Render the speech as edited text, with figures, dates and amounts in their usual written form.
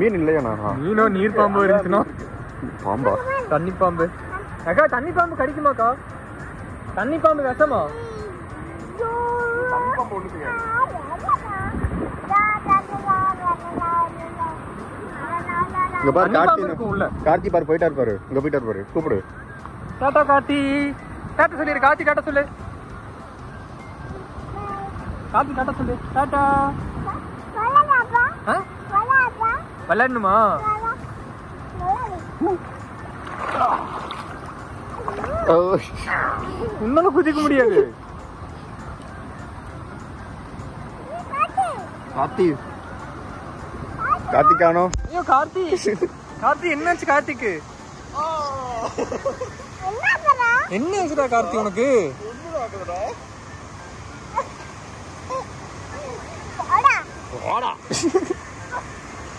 மீன் இல்லையா? மீனோ நீர் பாம்பு இருந்துச்சுன்னா. பாம்பா? தண்ணி பாம்பு. அக்கா தண்ணி பாம்பு கடிக்குமாக்கா? தண்ணி பாம்பு விஷமா? இங்க பாரு கார்த்தி பாரு போயிட்டாரு பாரு. இங்க போயிட்டாரு பாரு. கூப்பிடு. டாடா கார்த்தி. டாடா சொல்லிரு. கார்த்தி டாடா சொல்லு. கார்த்தி டாடா சொல்லு. டாடா. விளையாடணுமா? உன்னால குதிக்க முடியாது. கார்த்தி கார்த்திகானோ. ஐயோ கார்த்தி. கார்த்தி என்னாச்சு கார்த்திக்கு? என்ன ஆச்சுடா கார்த்தி உனக்கு? வாடா